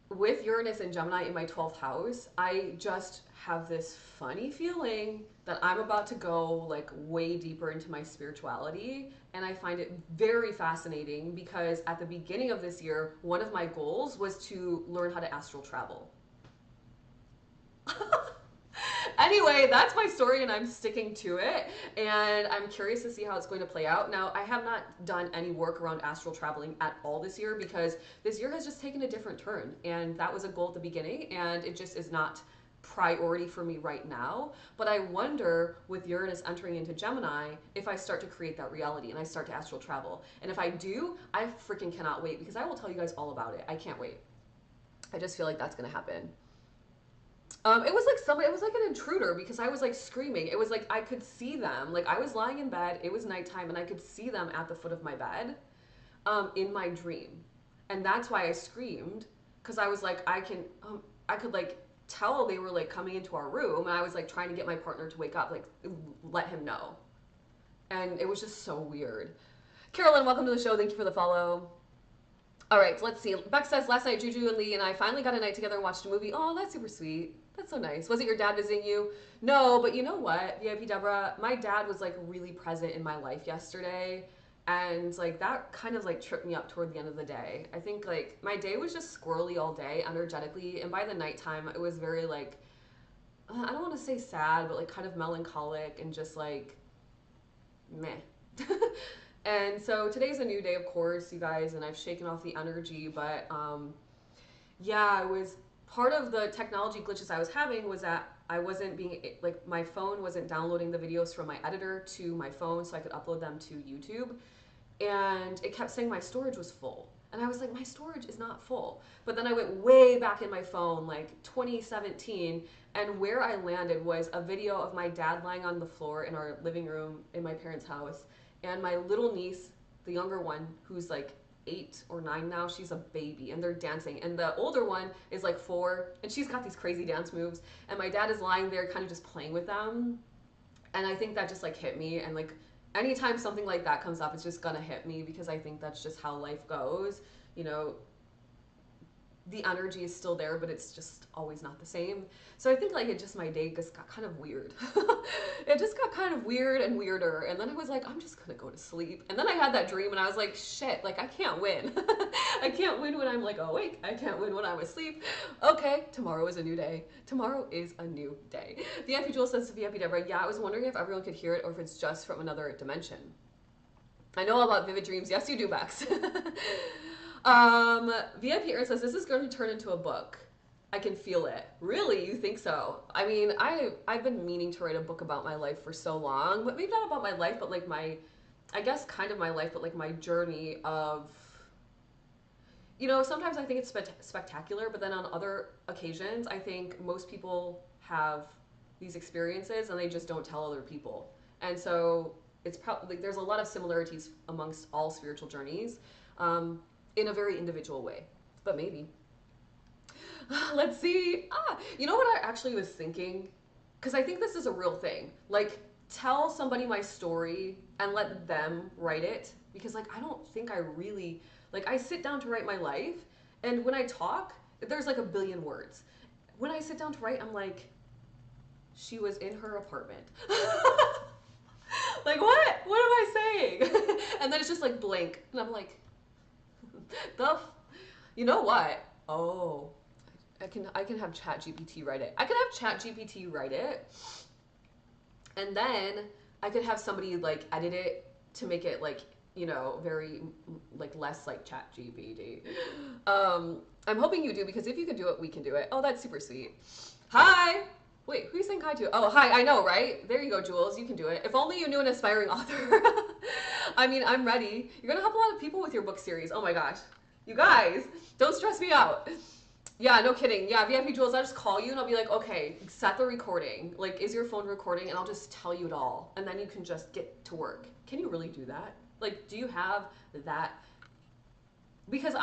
with Uranus and Gemini in my 12th house, I just have this funny feeling that I'm about to go like way deeper into my spirituality, and I find it very fascinating because at the beginning of this year, one of my goals was to learn how to astral travel. Anyway, that's my story and I'm sticking to it, and I'm curious to see how it's going to play out. Now, I have not done any work around astral traveling at all this year because this year has just taken a different turn, and that was a goal at the beginning and it just is not priority for me right now. But I wonder, with Uranus entering into Gemini, if I start to create that reality and I start to astral travel. And if I do, I freaking cannot wait because I will tell you guys all about it. I can't wait. I just feel like that's gonna happen. It was like somebody, it was like an intruder because I was like screaming. It was like I could see them. Like I was lying in bed, it was nighttime, and I could see them at the foot of my bed in my dream. And that's why I screamed, because I was like, I could like tell they were like coming into our room, and I was like trying to get my partner to wake up, like let him know. And it was just so weird. Carolyn, welcome to the show. Thank you for the follow. All right, so let's see. Beck says, last night Juju and Lee and I finally got a night together and watched a movie. Oh, that's super sweet. That's so nice. Was it your dad visiting you? No, but you know what, VIP Deborah, my dad was like really present in my life yesterday, and like that kind of like tripped me up toward the end of the day. I think like my day was just squirrely all day energetically, and by the nighttime it was very like, I don't want to say sad, but like kind of melancholic and just like meh. And so today's a new day, of course, you guys, and I've shaken off the energy, but yeah, it was part of the technology glitches I was having was that I wasn't being, like my phone wasn't downloading the videos from my editor to my phone so I could upload them to YouTube, and it kept saying my storage was full. And I was like, my storage is not full. But then I went way back in my phone, like 2017, and where I landed was a video of my dad lying on the floor in our living room in my parents' house, and my little niece, the younger one, who's like 8 or 9 now, she's a baby, and they're dancing. And the older one is like 4, and she's got these crazy dance moves. And my dad is lying there kind of just playing with them. And I think that just like hit me. And like anytime something like that comes up, it's just gonna hit me because I think that's just how life goes. You know, the energy is still there, but it's just always not the same. So I think like it just, my day just got kind of weird. It just got kind of weird and weirder. And then I was like, I'm just gonna go to sleep. And then I had that dream and I was like, shit, like I can't win. I can't win when I'm like awake. I can't win when I'm asleep. Okay, tomorrow is a new day. Tomorrow is a new day. VIP Jewel says to VIP Deborah, yeah, I was wondering if everyone could hear it or if it's just from another dimension. I know all about vivid dreams. Yes, you do, Bex. VIP Earth says, this is going to turn into a book. I can feel it. Really? You think so? I mean, I've been meaning to write a book about my life for so long, but maybe not about my life, but like my, I guess kind of my life, but like my journey of, you know, sometimes I think it's spectacular, but then on other occasions, I think most people have these experiences and they just don't tell other people. And so it's probably, like, there's a lot of similarities amongst all spiritual journeys. In a very individual way, but maybe. Let's see. You know what I actually was thinking? Because I think this is a real thing. Like, tell somebody my story and let them write it. Because like, I don't think I really, like I sit down to write my life, and when I talk, there's like a billion words. When I sit down to write, I'm like, she was in her apartment. Like, what? What am I saying? And then it's just like blank. And I'm like, you know what? Oh, I can have ChatGPT write it. I can have ChatGPT write it, and then I could have somebody like edit it to make it like, you know, very like less like ChatGPT. I'm hoping you do, because if you can do it, we can do it. Oh, that's super sweet. Hi, Wait, who are you saying hi to? Oh, hi, I know, right? There you go, Jules. You can do it. If only you knew an aspiring author. I mean, I'm ready. You're gonna help a lot of people with your book series. Oh my gosh. You guys, don't stress me out. Yeah, no kidding. Yeah, VIP Jules, I'll just call you and I'll be like, okay, set the recording. Like, is your phone recording? And I'll just tell you it all. And then you can just get to work. Can you really do that? Like, do you have that? Because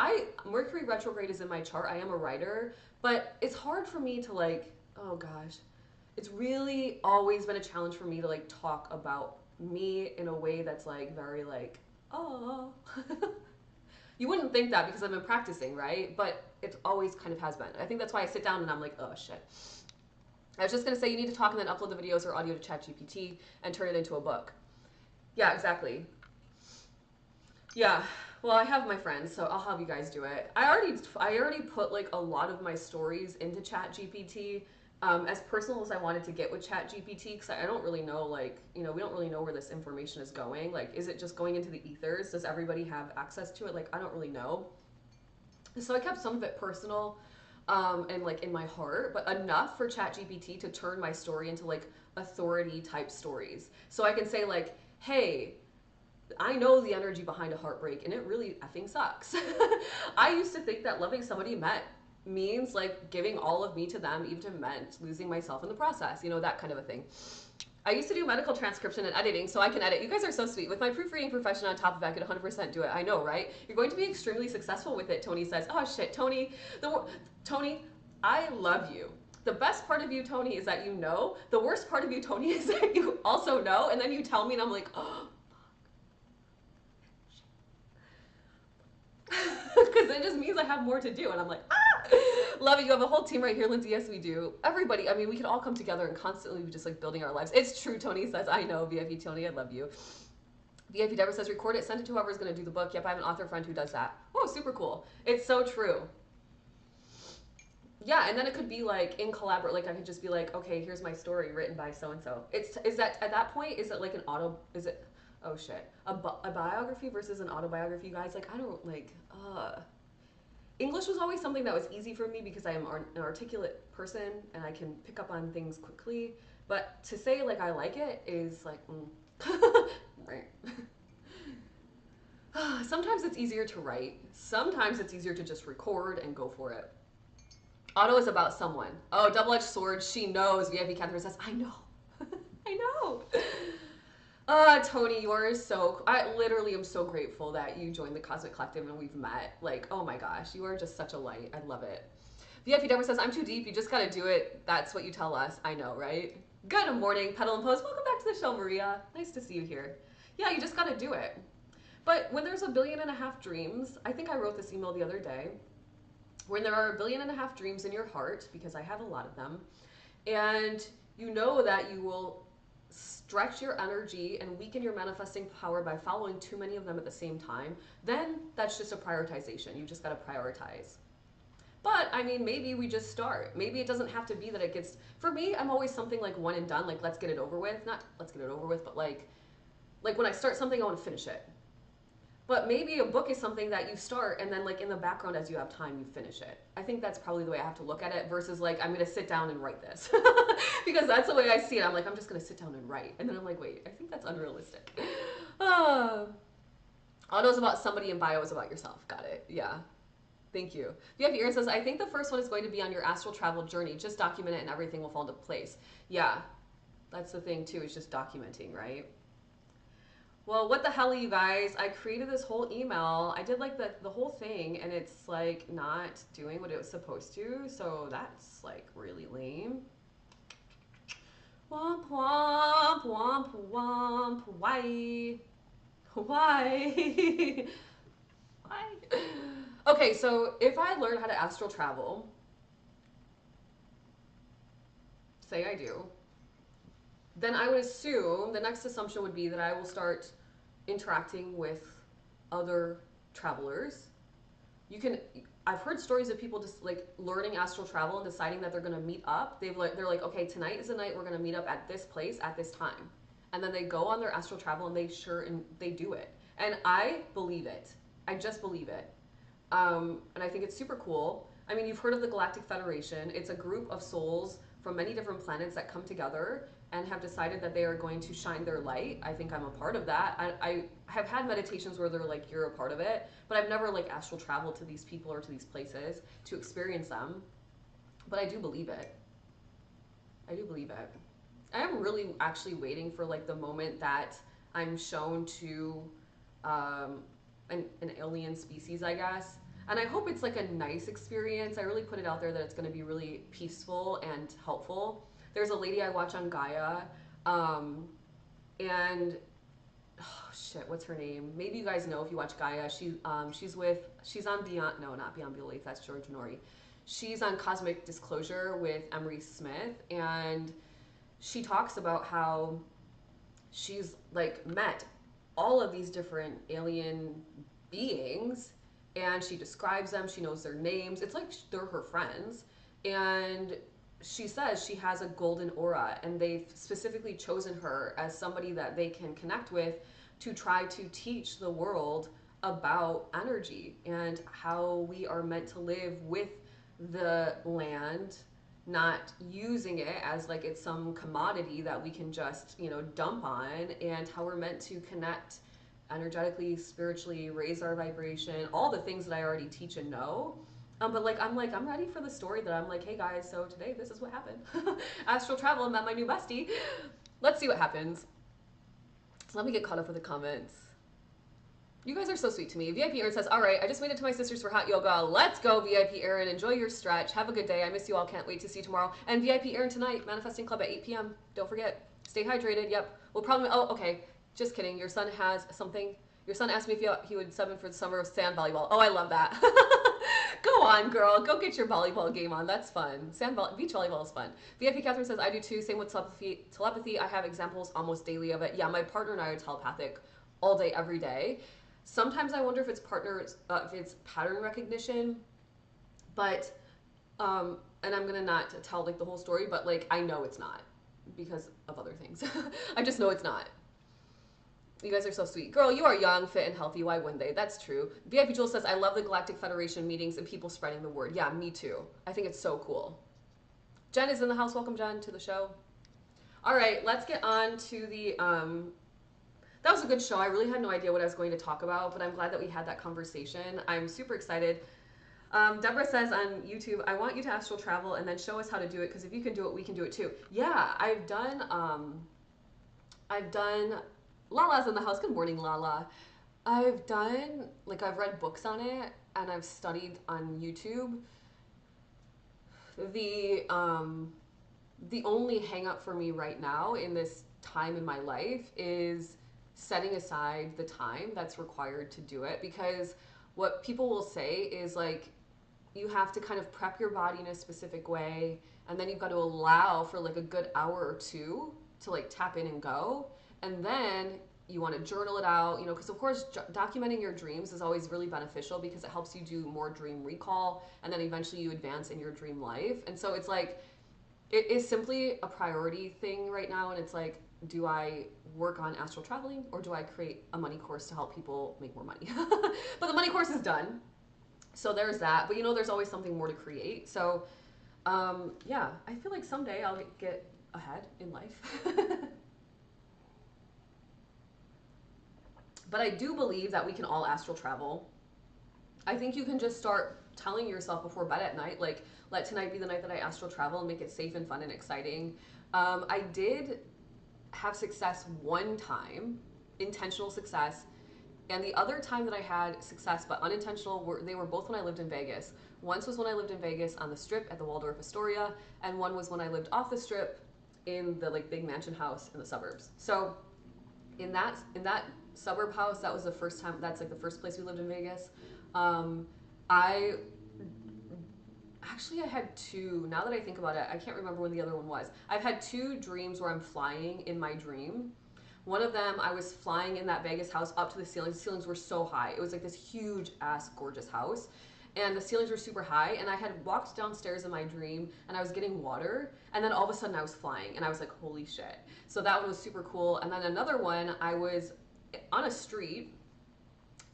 Mercury retrograde is in my chart. I am a writer, but it's hard for me to like, oh gosh. It's really always been a challenge for me to like talk about me in a way that's like very like, oh. You wouldn't think that because I've been practicing, right? But it always kind of has been. I think that's why I sit down and I'm like, oh shit. I was just gonna say you need to talk and then upload the videos or audio to ChatGPT and turn it into a book. Yeah, exactly. Yeah. Well, I have my friends, so I'll have you guys do it. I already put like a lot of my stories into ChatGPT. As personal as I wanted to get with ChatGPT, because I don't really know, like, we don't really know where this information is going. Like, is it just going into the ethers? Does everybody have access to it? Like, I don't really know. So I kept some of it personal and like in my heart, but enough for ChatGPT to turn my story into like authority type stories. So I can say like, hey, I know the energy behind a heartbreak and it really effing sucks. I used to think that loving somebody means like giving all of me to them, even if it meant losing myself in the process, that kind of a thing. I used to do medical transcription and editing, so I can edit. You guys are so sweet. With my proofreading profession on top of it, I could 100% do it. I know, right? You're going to be extremely successful with it, Tony says. Oh shit, Tony, Tony, I love you. The best part of you, Tony, is that you know. The worst part of you, Tony, is that you also know, and then you tell me and I'm like, oh, because it just means I have more to do. And I'm like, ah! Love it. You have a whole team right here, Lindsay. Yes, we do. Everybody. I mean, we can all come together and constantly be just like building our lives. It's true, Tony says. I know, VIP Tony. I love you. VIP Deborah says, record it, send it to whoever's going to do the book. Yep, I have an author friend who does that. Oh, super cool. It's so true. Yeah, and then it could be like in collaborate. Like I could just be like, okay, here's my story written by so and so. Is that at that point? Is it like an auto? Is it? Oh shit, a biography versus an autobiography, guys. Like I don't like. English was always something that was easy for me because I am an articulate person and I can pick up on things quickly. But to say like I like it is like, Sometimes it's easier to write. Sometimes it's easier to just record and go for it. Auto is about someone. Oh, double-edged sword. She knows. VIP Catherine says, I know. I know. Tony, you are so, I literally am so grateful that you joined the Cosmic Collective and we've met. Like, oh my gosh, you are just such a light. I love it. VIP Deborah says, I'm too deep. You just got to do it. That's what you tell us. I know, right? Good morning, Pedal and Pose. Welcome back to the show, Maria. Nice to see you here. Yeah, you just got to do it. But when there's 1.5 billion dreams, I think I wrote this email the other day, when there are 1.5 billion dreams in your heart, because I have a lot of them, and you know that you will stretch your energy and weaken your manifesting power by following too many of them at the same time, then that's just a prioritization. You just got to prioritize. But I mean, maybe we just start. Maybe it doesn't have to be that it gets, for me, I'm always something like one and done, like let's get it over with. Not let's get it over with, but like when I start something, I want to finish it. But maybe a book is something that you start and then like in the background as you have time, you finish it. I think that's probably the way I have to look at it versus like, I'm going to sit down and write this. Because that's the way I see it. I'm like, I'm just going to sit down and write. And then I'm like, wait, I think that's unrealistic. Auto's about somebody and bio is about yourself. Got it. Yeah. Thank you. VIP Erin says, I think the first one is going to be on your astral travel journey. Just document it and everything will fall into place. Yeah. That's the thing too, is just documenting, right? Well, what the hell, you guys? I created this whole email. I did like the whole thing and it's like not doing what it was supposed to. So that's like really lame. Womp, womp, womp, womp. Why? Why? Why? Okay, so if I learn how to astral travel, say I do, then I would assume the next assumption would be that I will start interacting with other travelers. I've heard stories of people just like learning astral travel and deciding that they're going to meet up. They're like, okay, tonight is the night we're going to meet up at this place at this time. And then they go on their astral travel and they do it. And I believe it. I just believe it. And I think it's super cool. I mean, you've heard of the Galactic Federation. It's a group of souls from many different planets that come together and have decided that they are going to shine their light. I think I'm a part of that. I have had meditations where they're like, you're a part of it, but I've never like astral traveled to these people or to these places to experience them. But I do believe it. I do believe it. I am really actually waiting for like the moment that I'm shown to an alien species, I guess. And I hope it's like a nice experience. I really put it out there that it's going to be really peaceful and helpful. There's a lady I watch on Gaia, and oh shit, what's her name? Maybe you guys know if you watch Gaia. She's on Beyond, no, not Beyond Belief. That's George Nori. She's on Cosmic Disclosure with Emery Smith, and she talks about how she's like met all of these different alien beings, and she describes them. She knows their names. It's like they're her friends, and she says she has a golden aura, and they've specifically chosen her as somebody that they can connect with to try to teach the world about energy and how we are meant to live with the land, not using it as like it's some commodity that we can just, you know, dump on, and how we're meant to connect energetically, spiritually, raise our vibration, all the things that I already teach and know. But like I'm ready for the story that I'm like, hey guys, so today this is what happened. Astral travel and met my new bestie. Let's see what happens. So let me get caught up with the comments. You guys are so sweet to me. VIP Aaron says, all right, I just made it to my sister's for hot yoga. Let's go, VIP Aaron. Enjoy your stretch. Have a good day. I miss you all. Can't wait to see you tomorrow. And VIP Aaron tonight, Manifesting Club at 8 p.m. Don't forget. Stay hydrated. Yep. We'll probably, oh, okay. Just kidding. Your son has something. Your son asked me if he would sub in for the summer of sand volleyball. Oh, I love that. Go on, girl. Go get your volleyball game on. That's fun. Beach volleyball is fun. VIP Catherine says, I do too. Same with telepathy. I have examples almost daily of it. Yeah, my partner and I are telepathic all day, every day. Sometimes I wonder if it's if it's pattern recognition, but, and I'm gonna not tell like the whole story, but like I know it's not because of other things. I just know it's not. You guys are so sweet. Girl, you are young, fit, and healthy. Why wouldn't they? That's true. VIP Jewel says, I love the Galactic Federation meetings and people spreading the word. Yeah, me too. I think it's so cool. Jen is in the house. Welcome, Jen, to the show. All right, let's get on to the, that was a good show. I really had no idea what I was going to talk about, but I'm glad that we had that conversation. I'm super excited. Deborah says on YouTube, I want you to astral travel and then show us how to do it, because if you can do it, we can do it too. Yeah, I've done Lala's in the house. Good morning, Lala. I've read books on it, and I've studied on YouTube. The only hang up for me right now in this time in my life is setting aside the time that's required to do it, because what people will say is like, you have to kind of prep your body in a specific way, and then you've got to allow for like a good hour or two to like tap in and go, and then you want to journal it out, you know, because of course documenting your dreams is always really beneficial because it helps you do more dream recall, and then eventually you advance in your dream life. And so it's like, it is simply a priority thing right now, and it's like, do I work on astral traveling, or do I create a money course to help people make more money? But the money course is done, so there's that. But you know, there's always something more to create. So yeah, I feel like someday I'll get ahead in life. But I do believe that we can all astral travel. I think you can just start telling yourself before bed at night, like, let tonight be the night that I astral travel, and make it safe and fun and exciting. I did have success one time, intentional success, and the other time that I had success but unintentional, they were both when I lived in Vegas. Once was when I lived in Vegas on the Strip at the Waldorf Astoria, and one was when I lived off the Strip in the like big mansion house in the suburbs. So in that suburb house, that was the first time, that's like the first place we lived in Vegas. I had two, now that I think about it, I can't remember when the other one was. I've had two dreams where I'm flying in my dream. One of them, I was flying in that Vegas house up to the ceilings. The ceilings were so high. It was like this huge ass gorgeous house, and the ceilings were super high, and I had walked downstairs in my dream, and I was getting water, and then all of a sudden I was flying, and I was like, holy shit. So that one was super cool. And then another one, I was on a street,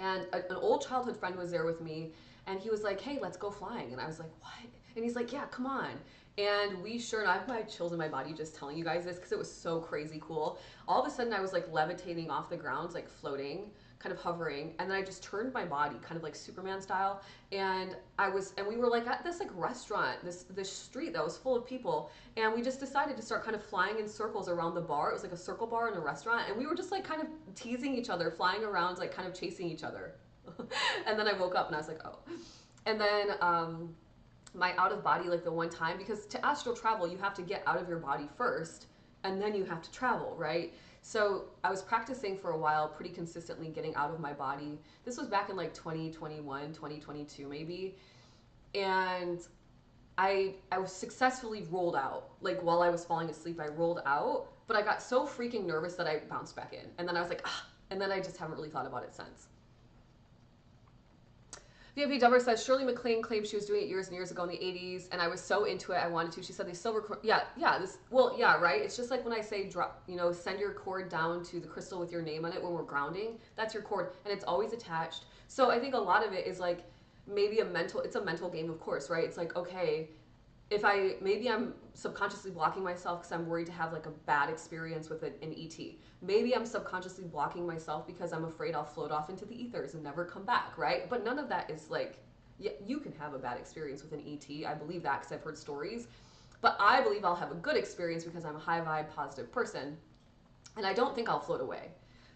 and an old childhood friend was there with me, and he was like, hey, let's go flying. And I was like, what? And he's like, yeah, come on. And we sure enough, I have my chills in my body just telling you guys this because it was so crazy cool. All of a sudden I was like levitating off the ground, like floating, kind of hovering, and then I just turned my body kind of like Superman style, and we were like at this like restaurant, this street that was full of people, and we just decided to start kind of flying in circles around the bar. It was like a circle bar in a restaurant, and we were just like kind of teasing each other, flying around, like kind of chasing each other. And then I woke up and I was like, oh. And then my out of body, like the one time, because to astral travel you have to get out of your body first and then you have to travel, right? So I was practicing for a while pretty consistently getting out of my body. This was back in like 2021, 2022 maybe. And I was successfully rolled out. Like while I was falling asleep, I rolled out, but I got so freaking nervous that I bounced back in. And then I was like, ah, and then I just haven't really thought about it since. VIP Dubber says, Shirley MacLaine claimed she was doing it years and years ago in the 80s, and I was so into it, I wanted to. She said they still record. Yeah, right? It's just like when I say, drop, send your cord down to the crystal with your name on it when we're grounding. That's your cord, and it's always attached. So I think a lot of it is like maybe it's a mental game, of course, right? It's like, okay, maybe I'm subconsciously blocking myself because I'm worried to have like a bad experience with an ET. Maybe I'm subconsciously blocking myself because I'm afraid I'll float off into the ethers and never come back, right? But none of that is like, yeah, you can have a bad experience with an ET. I believe that because I've heard stories. But I believe I'll have a good experience because I'm a high vibe, positive person. And I don't think I'll float away.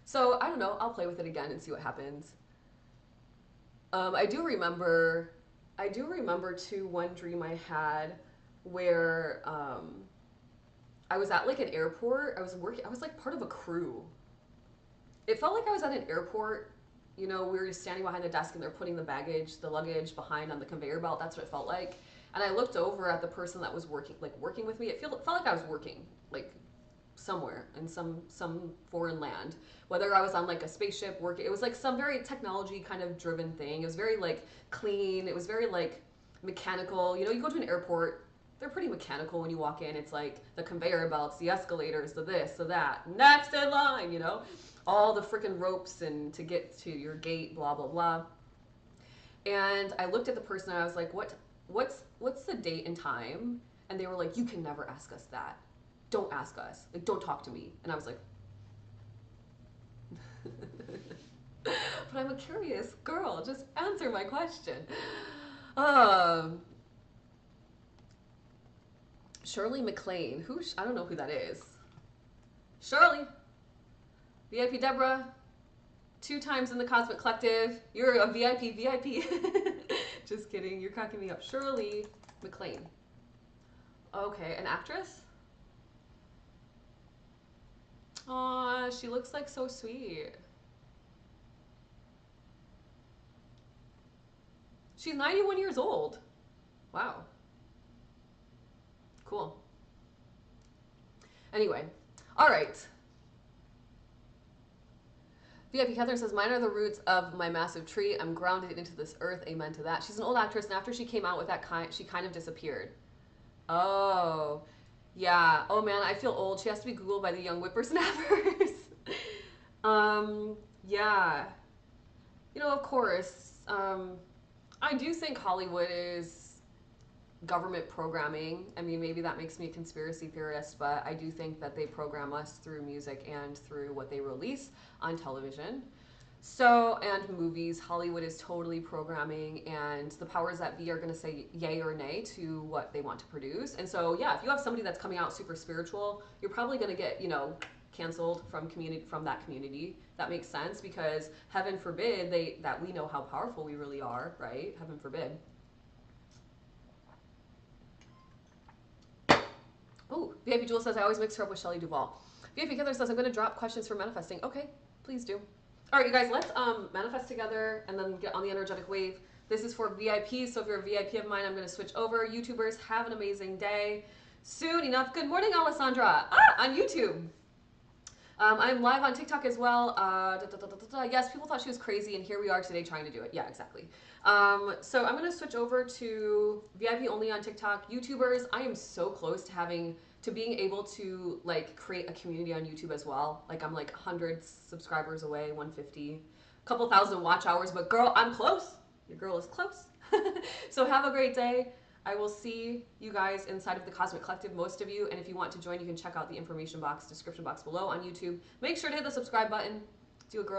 So I don't know, I'll play with it again and see what happens. I do remember too one dream I had where I was at like an airport. I was like part of a crew. It felt like I was at an airport. We were just standing behind the desk and they're putting the luggage behind on the conveyor belt. That's what it felt like. And I looked over at the person that was working with me. It felt like I was working like somewhere in some foreign land. Whether I was on like a spaceship working, it was like some very technology kind of driven thing. It was very like clean. It was very like mechanical. You go to an airport, they're pretty mechanical when you walk in. It's like the conveyor belts, the escalators, the this, the that, next in line, all the freaking ropes and to get to your gate, blah, blah, blah. And I looked at the person and I was like, what's the date and time? And they were like, you can never ask us that. Don't ask us. Like, don't talk to me. And I was like, but I'm a curious girl. Just answer my question. Shirley MacLaine. I don't know who that is. Shirley. VIP Deborah. 2 times in the Cosmic Collective. You're a VIP. Just kidding. You're cracking me up. Shirley MacLaine. Okay, an actress? Aw, she looks like so sweet. She's 91 years old. Wow. Cool. Anyway, all right. VIP Catherine says, mine are the roots of my massive tree. I'm grounded into this earth. Amen to that. She's an old actress, and after she came out with that she kind of disappeared. Oh, yeah. Oh, man, I feel old. She has to be Googled by the young whippersnappers. Yeah. Of course, I do think Hollywood is government programming. I mean, maybe that makes me a conspiracy theorist, but I do think that they program us through music and through what they release on television. And movies. Hollywood is totally programming, and the powers that be are going to say yay or nay to what they want to produce. And so, yeah, if you have somebody that's coming out super spiritual, you're probably going to get, canceled from that community. That makes sense, because heaven forbid that we know how powerful we really are, right? Heaven forbid. Oh, VIP Jewel says, I always mix her up with Shelley Duvall. VIP Killer says, I'm going to drop questions for manifesting. Okay, please do. All right, you guys, let's manifest together and then get on the energetic wave. This is for VIPs, so if you're a VIP of mine, I'm going to switch over. YouTubers, have an amazing day. Soon enough. Good morning, Alessandra. On YouTube. I'm live on TikTok as well. Yes, people thought she was crazy, and here we are today trying to do it. Yeah, exactly. So I'm going to switch over to VIP only on TikTok. YouTubers, I am so close to being able to like create a community on YouTube as well. Like I'm like 100 subscribers away, 150, a couple thousand watch hours, but girl, I'm close. Your girl is close. So have a great day. I will see you guys inside of the Cosmic Collective, most of you. And if you want to join, you can check out the information box, description box below on YouTube. Make sure to hit the subscribe button. Do a girl